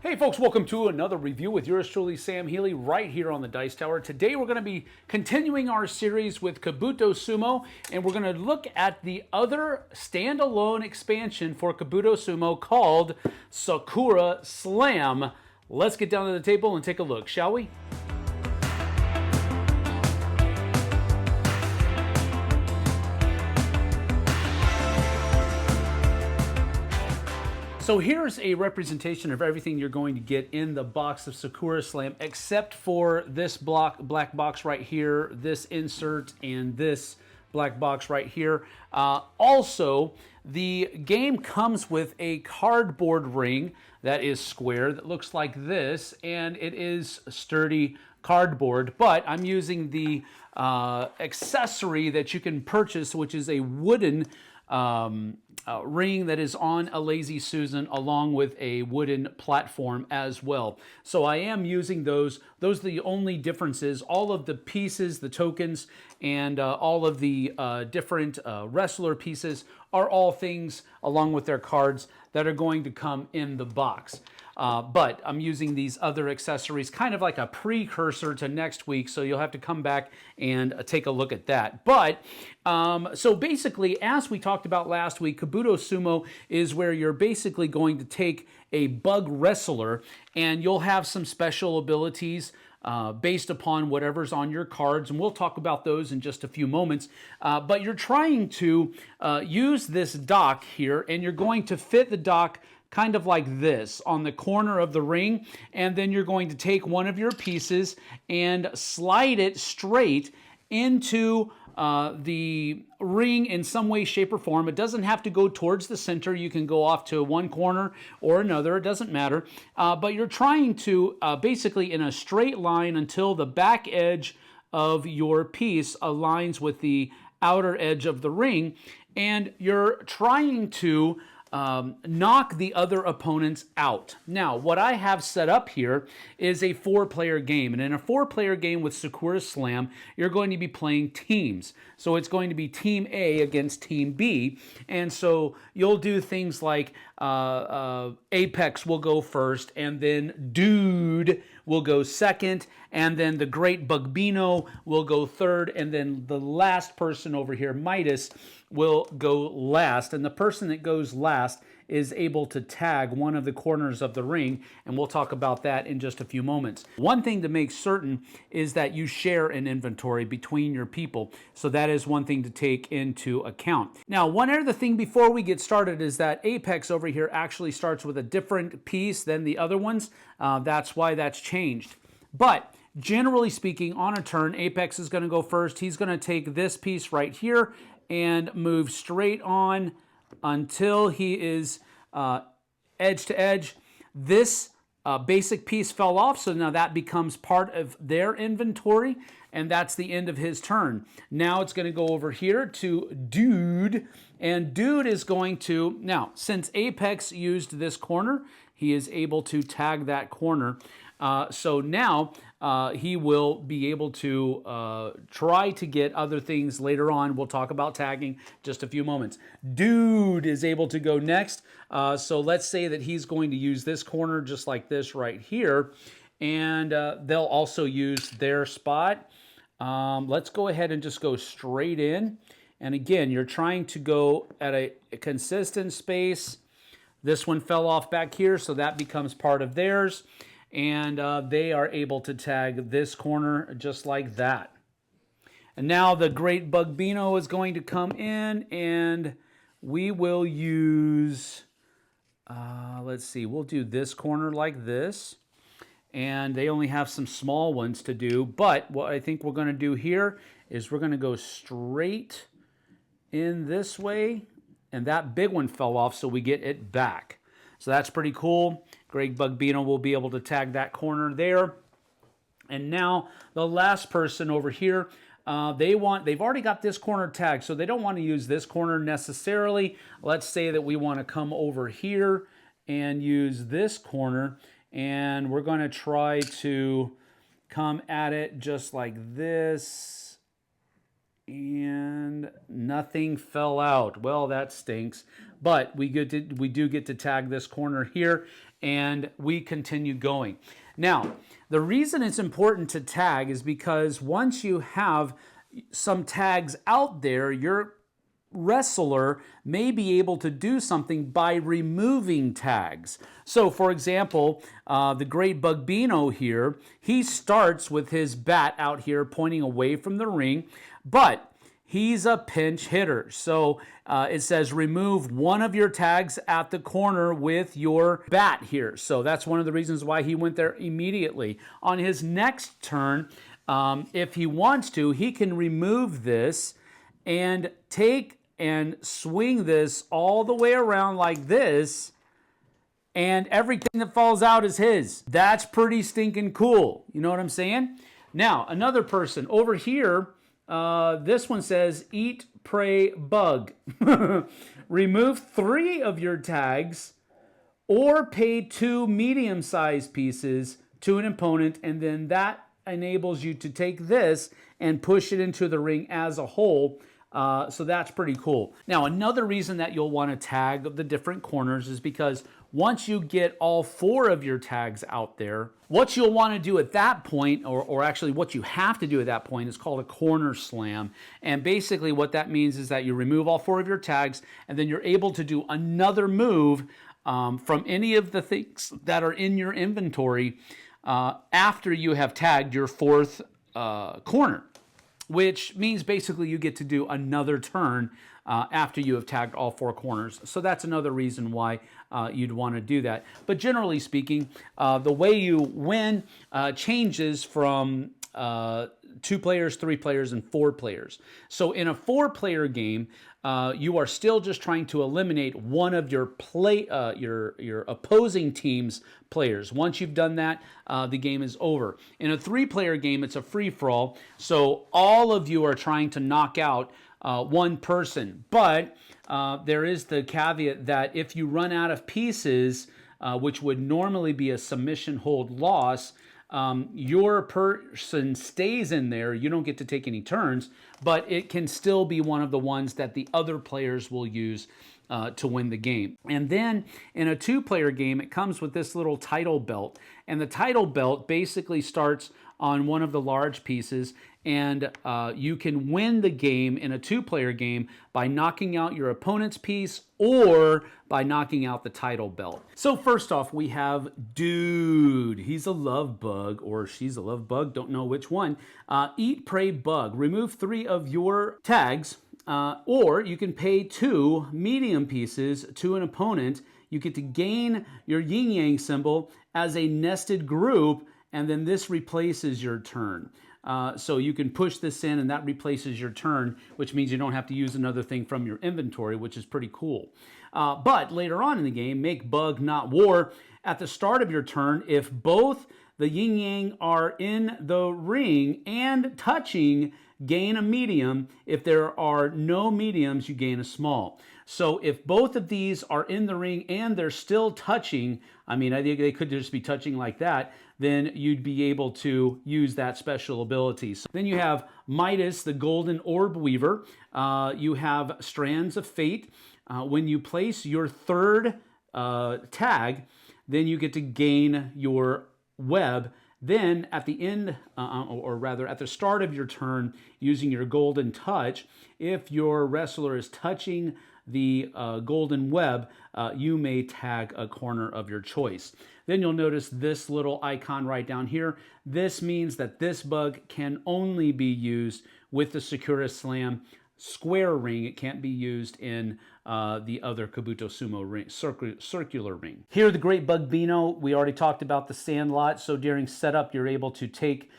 Hey folks, welcome to another review with yours truly, Sam Healey, right here on the Dice Tower. Today we're going to be continuing our series with Kabuto Sumo, and we're going to look at the other standalone expansion for Kabuto Sumo called Sakura Slam. Let's get down to the table and take a look, shall we? So here's a representation of everything you're going to get in the box of Sakura Slam, except for this black box right here, this insert, and this black box right here. Also, the game comes with a cardboard ring that is square that looks like this, and it is sturdy cardboard, but I'm using the accessory that you can purchase, which is a wooden ring that is on a Lazy Susan, along with a wooden platform as well. So I am using those. Those are the only differences. All of the pieces, the tokens, and all of the different wrestler pieces are all things, along with their cards, that are going to come in the box. But I'm using these other accessories kind of like a precursor to next week, so you'll have to come back and take a look at that. But so basically, as we talked about last week, Kabuto Sumo is where you're basically going to take a bug wrestler and you'll have some special abilities based upon whatever's on your cards, and we'll talk about those in just a few moments. But you're trying to use this dock here, and you're going to fit the dock kind of like this on the corner of the ring, and then you're going to take one of your pieces and slide it straight into the ring in some way, shape, or form. It doesn't have to go towards the center. You can go off to one corner or another. It doesn't matter. But you're trying to basically in a straight line until the back edge of your piece aligns with the outer edge of the ring, and you're trying to knock the other opponents out. Now, what I have set up here is a 4-player game. And in a 4-player game with Sakura Slam, you're going to be playing teams. So it's going to be Team A against Team B. And so you'll do things like Apex will go first, and then Dude will go second, and then the Great Bugbino will go third, and then the last person over here, Midas, will go last. And the person that goes last is able to tag one of the corners of the ring, and we'll talk about that in just a few moments. One thing to make certain is that you share an inventory between your people, so that is one thing to take into account. Now, one other thing before we get started is that Apex over here actually starts with a different piece than the other ones. That's why that's changed. But generally speaking, on a turn, Apex is going to go first. He's going to take this piece right here and move straight on until he is edge to edge. This basic piece fell off, so now that becomes part of their inventory, and that's the end of his turn. Now it's going to go over here to Dude, and Dude is going to, now, since Apex used this corner, he is able to tag that corner. So now he will be able to try to get other things later on. We'll talk about tagging just a few moments. Dude is able to go next. So let's say that he's going to use this corner just like this right here. And they'll also use their spot. Let's go ahead and just go straight in. And again, you're trying to go at a consistent space. This one fell off back here, so that becomes part of theirs. And they are able to tag this corner just like that. And now the Great Bugbino is going to come in, and we will use, let's see, we'll do this corner like this. And they only have some small ones to do, but what I think we're going to do here is we're going to go straight in this way, and that big one fell off, so we get it back. So that's pretty cool. Greg Bugbino will be able to tag that corner there. And now the last person over here, they've already got this corner tagged, so they don't want to use this corner necessarily. Let's say that we want to come over here and use this corner, and we're going to try to come at it just like this. And nothing fell out. Well, that stinks. But we do get to tag this corner here, and we continue going. Now, the reason it's important to tag is because once you have some tags out there, your wrestler may be able to do something by removing tags. So, for example, the Great Bugbino here, he starts with his bat out here pointing away from the ring, but he's a pinch hitter. So it says remove one of your tags at the corner with your bat here. So that's one of the reasons why he went there immediately. On his next turn, if he wants to, he can remove this and take and swing this all the way around like this, and everything that falls out is his. That's pretty stinking cool. You know what I'm saying? Now, another person over here, this one says, eat, pray, bug. Remove 3 of your tags or pay 2 medium-sized pieces to an opponent, and then that enables you to take this and push it into the ring as a whole. So that's pretty cool. Now, another reason that you'll want to tag the different corners is because once you get all 4 of your tags out there, what you'll want to do at that point, or actually what you have to do at that point, is called a corner slam. And basically what that means is that you remove all 4 of your tags, and then you're able to do another move from any of the things that are in your inventory after you have tagged your 4th corner, which means basically you get to do another turn after you have tagged all 4 corners. So that's another reason why you'd want to do that. But generally speaking, the way you win changes from 2 players, 3 players, and 4 players. So in a 4-player game, you are still just trying to eliminate one of your your opposing team's players. Once you've done that, the game is over. In a 3-player game, it's a free-for-all, so all of you are trying to knock out one person. But there is the caveat that if you run out of pieces, which would normally be a submission hold loss, your person stays in there. You don't get to take any turns, but it can still be one of the ones that the other players will use to win the game. And then in a 2-player game, it comes with this little title belt. And the title belt basically starts on one of the large pieces, and you can win the game in a 2-player game by knocking out your opponent's piece or by knocking out the title belt. So first off, we have Dude. He's a love bug, or she's a love bug, don't know which one. Eat, pray, bug. Remove 3 of your tags, or you can pay 2 medium pieces to an opponent. You get to gain your yin-yang symbol as a nested group, and then this replaces your turn. So you can push this in, and that replaces your turn, which means you don't have to use another thing from your inventory, which is pretty cool. But later on in the game, make bug, not war. At the start of your turn, if both the yin-yang are in the ring and touching, gain a medium. If there are no mediums, you gain a small. So if both of these are in the ring and they're still touching, I mean, I think they could just be touching like that, then you'd be able to use that special ability. So then you have Midas, the Golden Orb Weaver. You have Strands of Fate. When you place your 3rd tag, then you get to gain your web. Then at the end, or rather at the start of your turn, using your golden touch, if your wrestler is touching the golden web, you may tag a corner of your choice. Then you'll notice this little icon right down here. This means that this bug can only be used with the Sakura Slam square ring. It can't be used in the other Kabuto Sumo ring, circular ring. Here, the Great Bugbino, we already talked about the Sandlot. So during setup, you're able to take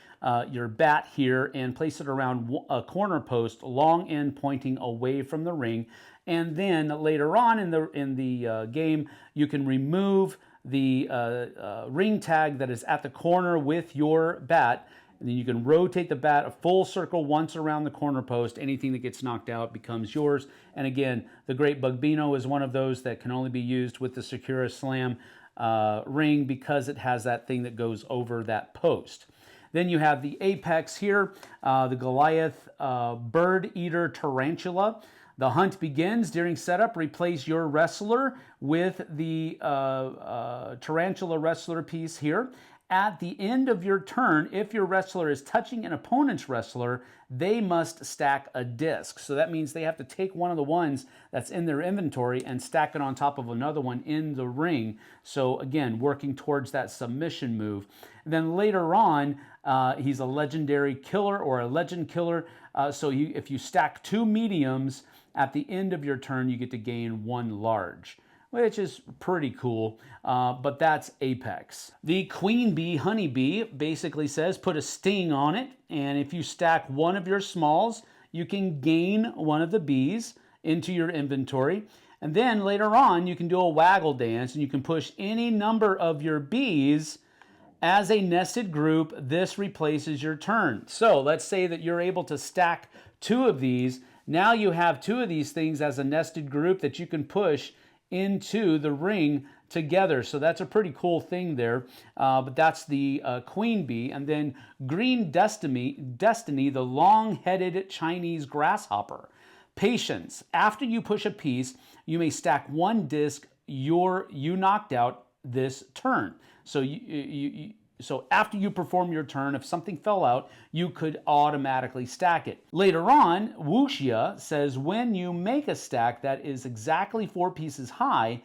your bat here and place it around a corner post, long end pointing away from the ring. And then later on in the game, you can remove the ring tag that is at the corner with your bat. And then you can rotate the bat a full circle once around the corner post. Anything that gets knocked out becomes yours. And again, the Great Bugbino is one of those that can only be used with the Sakura Slam ring because it has that thing that goes over that post. Then you have the Apex here, the Goliath Bird Eater Tarantula. The hunt begins during setup. Replace your wrestler with the Tarantula wrestler piece here. At the end of your turn, if your wrestler is touching an opponent's wrestler, they must stack a disc. So that means they have to take one of the ones that's in their inventory and stack it on top of another one in the ring. So again, working towards that submission move. And then later on, he's a legendary killer or a legend killer. So if you stack 2 mediums, at the end of your turn, you get to gain 1 large, which is pretty cool, but that's Apex. The Queen Bee Honeybee basically says put a sting on it, and if you stack 1 of your smalls, you can gain 1 of the bees into your inventory. And then later on, you can do a waggle dance, and you can push any number of your bees as a nested group. This replaces your turn. So let's say that you're able to stack 2 of these. Now you have 2 of these things as a nested group that you can push into the ring together. So that's a pretty cool thing there. But that's the Queen Bee. And then Green Destiny, the long-headed Chinese grasshopper. Patience. After you push a piece, you may stack 1 disc you knocked out this turn. So so after you perform your turn, if something fell out, you could automatically stack it. Later on, Wuxia says when you make a stack that is exactly 4 pieces high,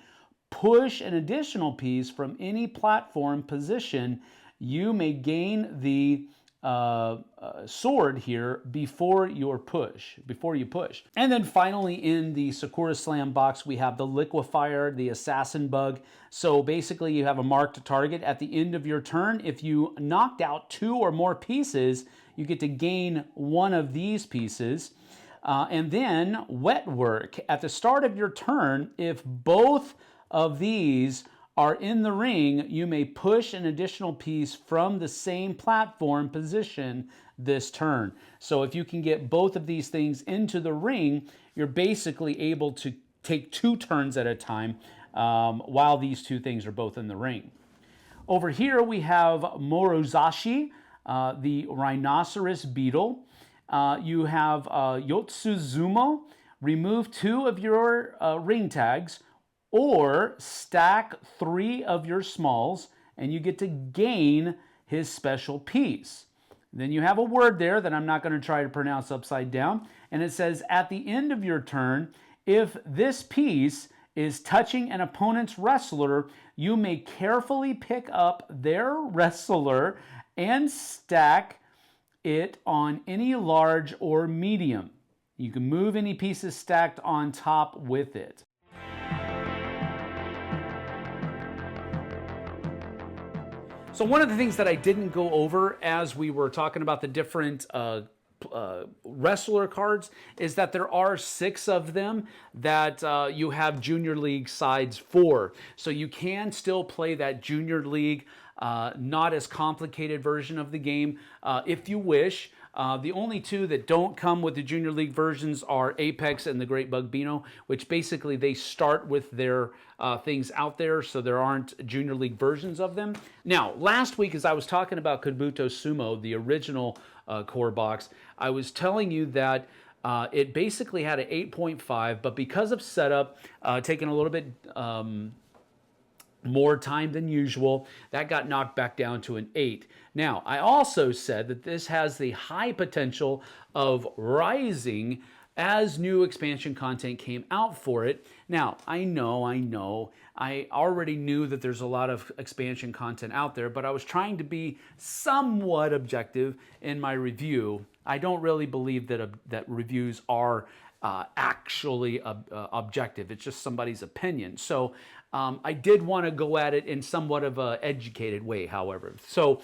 push an additional piece from any platform position. You may gain the sword here before you push. And then finally in the Sakura Slam box, we have the Liquefier, the Assassin Bug. So basically you have a marked target at the end of your turn. If you knocked out 2 or more pieces, you get to gain 1 of these pieces. And then Wet Work. At the start of your turn, if both of these are in the ring, you may push an additional piece from the same platform position this turn. So if you can get both of these things into the ring, you're basically able to take 2 turns at a time while these 2 things are both in the ring. Over here we have Morozashi, the rhinoceros beetle. You have Yotsuzumo. Remove 2 of your ring tags, or stack 3 of your smalls, and you get to gain his special piece. Then you have a word there that I'm not going to try to pronounce upside down, and it says at the end of your turn, if this piece is touching an opponent's wrestler, you may carefully pick up their wrestler and stack it on any large or medium. You can move any pieces stacked on top with it. So one of the things that I didn't go over as we were talking about the different wrestler cards is that there are 6 of them that you have Junior League sides for. So you can still play that Junior League, not as complicated version of the game if you wish. The only 2 that don't come with the Junior League versions are Apex and the Great Bug Beano, which basically they start with their things out there, so there aren't Junior League versions of them. Now, last week as I was talking about Kabuto Sumo, the original core box, I was telling you that it basically had an 8.5, but because of setup, taking a little bit more time than usual, that got knocked back down to an 8. Now, I also said that this has the high potential of rising as new expansion content came out for it. Now, I know, I already knew that there's a lot of expansion content out there, but I was trying to be somewhat objective in my review. I don't really believe that reviews are actually objective. It's just somebody's opinion. So I did want to go at it in somewhat of an educated way, however. So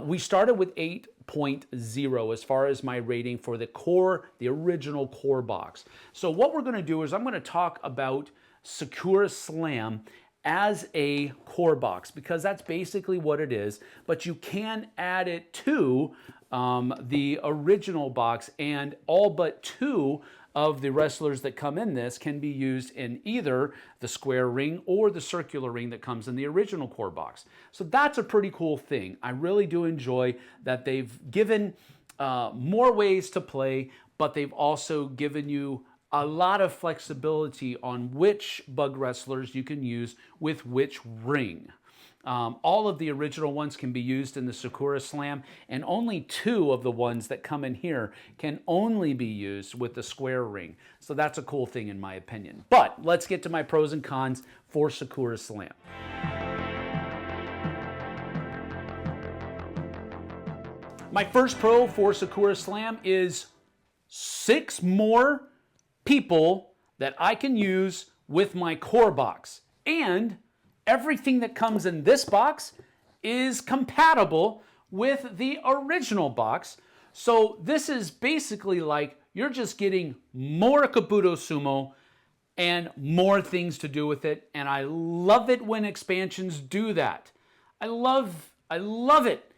we started with 8.0 as far as my rating for the core, the original core box. So what we're going to do is I'm going to talk about Sakura Slam as a core box, because that's basically what it is, but you can add it to the original box, and all but 2 of the wrestlers that come in this can be used in either the square ring or the circular ring that comes in the original core box. So that's a pretty cool thing. I really do enjoy that they've given more ways to play, but they've also given you a lot of flexibility on which bug wrestlers you can use with which ring. All of the original ones can be used in the Sakura Slam, and only 2 of the ones that come in here can only be used with the square ring. So that's a cool thing in my opinion. But let's get to my pros and cons for Sakura Slam. My first pro for Sakura Slam is 6 more people that I can use with my core box. And everything that comes in this box is compatible with the original box. So this is basically like you're just getting more Kabuto Sumo and more things to do with it. And I love it when expansions do that. I love it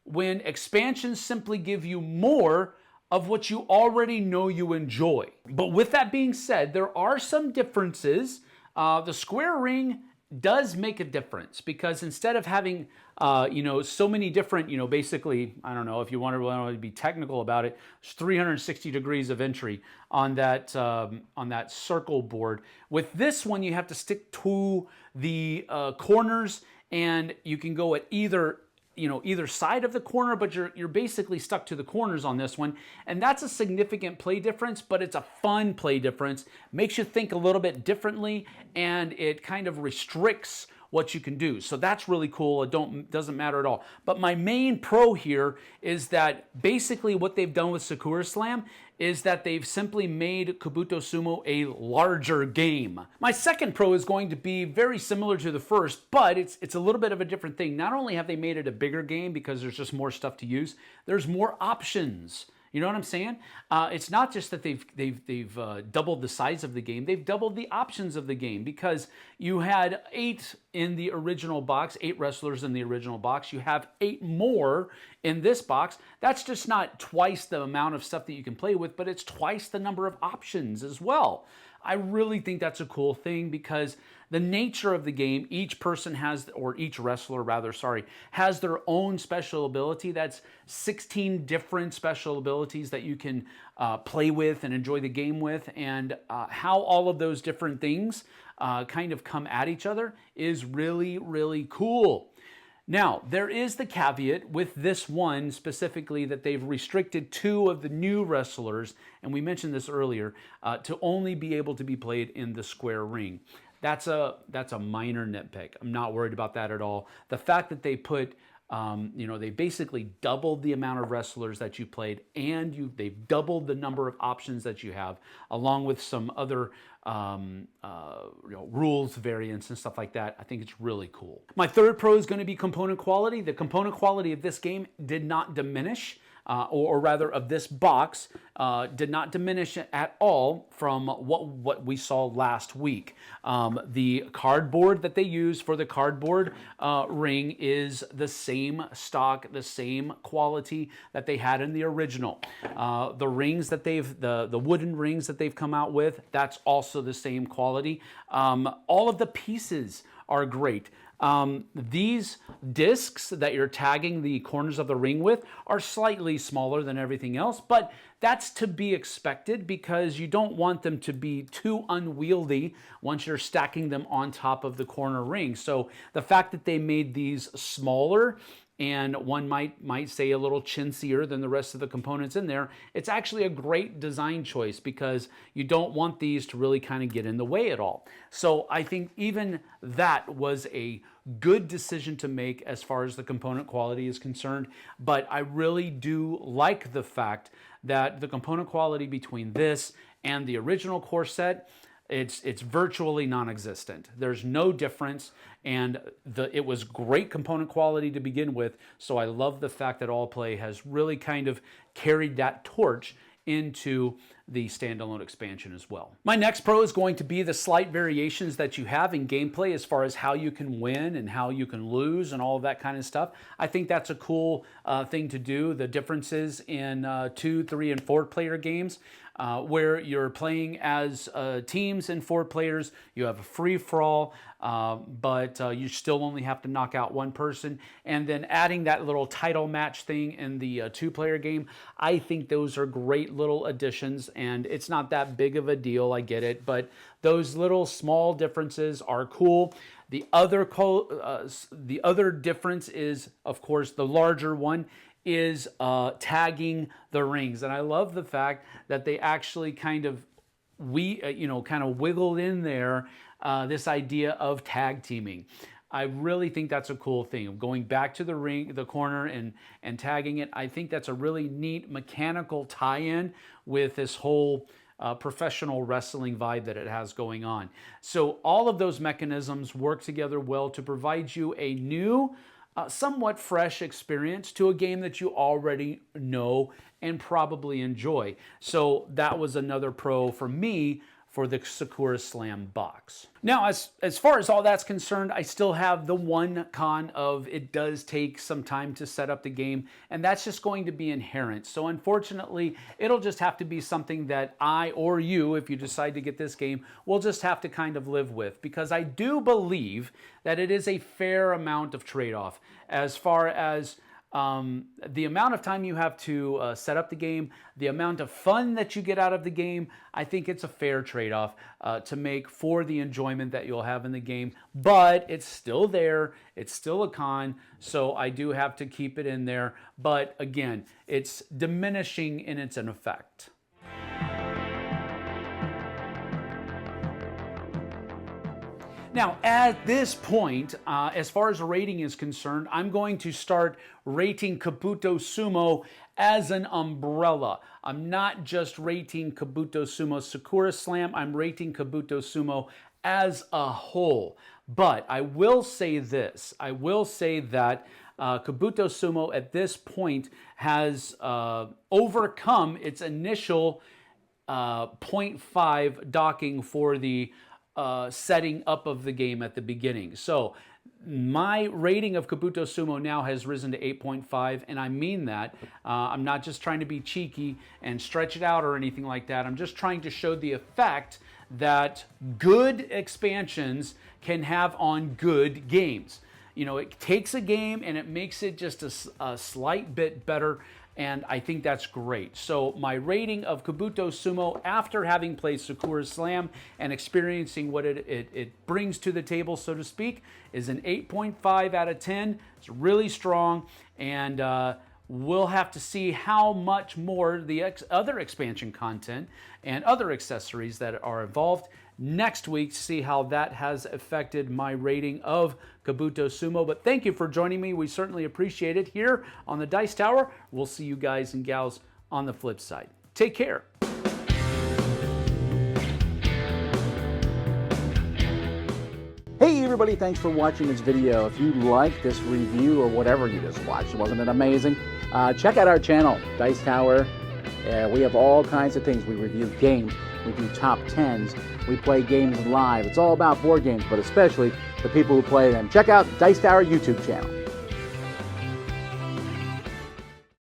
when expansions simply give you more of what you already know you enjoy. But with that being said, there are some differences. The square ring does make a difference because instead of having so many different, basically, I don't know if you want to be technical about it, it's 360 degrees of entry on that circle board. With this one, you have to stick to the corners, and you can go at either side of the corner, but you're basically stuck to the corners on this one. And that's a significant play difference, but it's a fun play difference. Makes you think a little bit differently, and it kind of restricts what you can do. So that's really cool. It doesn't matter at all. But my main pro here is that basically what they've done with Sakura Slam is that they've simply made Kabuto Sumo a larger game. My second pro is going to be very similar to the first, but it's a little bit of a different thing. Not only have they made it a bigger game because there's just more stuff to use, there's more options. You know what I'm saying? It's not just that they've doubled the size of the game. They've doubled the options of the game because you had 8 in the original box, 8 wrestlers in the original box. You have 8 more in this box. That's just not twice the amount of stuff that you can play with, but it's twice the number of options as well. I really think that's a cool thing because the nature of the game, each person has, or each wrestler rather, has their own special ability. That's 16 different special abilities that you can play with and enjoy the game with. And how all of those different things kind of come at each other is really, really cool. Now, there is the caveat with this one specifically that they've restricted 2 of the new wrestlers, and we mentioned this earlier, to only be able to be played in the square ring. That's a minor nitpick. I'm not worried about that at all. The fact that they put, they basically doubled the amount of wrestlers that you played, and they've doubled the number of options that you have, along with some other rules variants and stuff like that. I think it's really cool. My third pro is going to be component quality. The component quality of this game did not diminish. Or rather of this box, did not diminish at all from what we saw last week. The cardboard that they use for the cardboard ring is the same stock, the same quality that they had in the original. The rings that the wooden rings that they've come out with, that's also the same quality. All of the pieces are great. These discs that you're tagging the corners of the ring with are slightly smaller than everything else, but that's to be expected because you don't want them to be too unwieldy once you're stacking them on top of the corner ring. So the fact that they made these smaller, and one might say a little chintzier than the rest of the components in there, it's actually a great design choice because you don't want these to really kind of get in the way at all. So I think even that was a good decision to make as far as the component quality is concerned, but I really do like the fact that the component quality between this and the original core set, it's virtually non-existent. There's no difference, and it was great component quality to begin with, so I love the fact that All Play has really kind of carried that torch into the standalone expansion as well. My next pro is going to be the slight variations that you have in gameplay as far as how you can win and how you can lose and all of that kind of stuff. I think that's a cool thing to do. The differences in 2, 3, and 4 player games. where you're playing as teams and 4 players. You have a free-for-all, but you still only have to knock out one person. And then adding that little title match thing in the 2-player game, I think those are great little additions, and it's not that big of a deal, I get it, but those little small differences are cool. The other difference is, of course, the larger one is tagging the rings. And I love the fact that they actually kind of wiggled in there this idea of tag teaming. I really think that's a cool thing of going back to the ring, the corner, and tagging it. I think that's a really neat mechanical tie-in with this whole professional wrestling vibe that it has going on. So all of those mechanisms work together well to provide you a new, somewhat fresh experience to a game that you already know and probably enjoy. So that was another pro for me for the Sakura Slam box. Now, as far as all that's concerned, I still have the one con of it does take some time to set up the game, and that's just going to be inherent. So unfortunately, it'll just have to be something that I or you, if you decide to get this game, will just have to kind of live with, because I do believe that it is a fair amount of trade-off as far as the amount of time you have to set up the game, the amount of fun that you get out of the game. I think it's a fair trade-off to make for the enjoyment that you'll have in the game, but it's still there. It's still a con, so I do have to keep it in there. But again, it's diminishing in its effect. Now, at this point, as far as rating is concerned, I'm going to start rating Kabuto Sumo as an umbrella. I'm not just rating Kabuto Sumo Sakura Slam, I'm rating Kabuto Sumo as a whole. But I will say this, I will say that Kabuto Sumo at this point has overcome its initial 0.5 docking for the setting up of the game at the beginning. So my rating of Kabuto Sumo now has risen to 8.5, and I mean that. I'm not just trying to be cheeky and stretch it out or anything like that. I'm just trying to show the effect that good expansions can have on good games. You know, it takes a game and it makes it just a slight bit better, and I think that's great. So my rating of Kabuto Sumo after having played Sakura Slam and experiencing what it brings to the table, so to speak, is an 8.5 out of 10. It's really strong, and we'll have to see how much more the other expansion content and other accessories that are involved next week to see how that has affected my rating of Kabuto Sumo. But thank you for joining me. We certainly appreciate it here on the Dice Tower. We'll see you guys and gals on the flip side. Take care. Hey everybody, thanks for watching this video. If you like this review or whatever you just watched, wasn't it amazing? Check out our channel, Dice Tower. We have all kinds of things. We review games, we do top 10s, we play games live. It's all about board games, but especially the people who play them. Check out Dice Tower YouTube channel.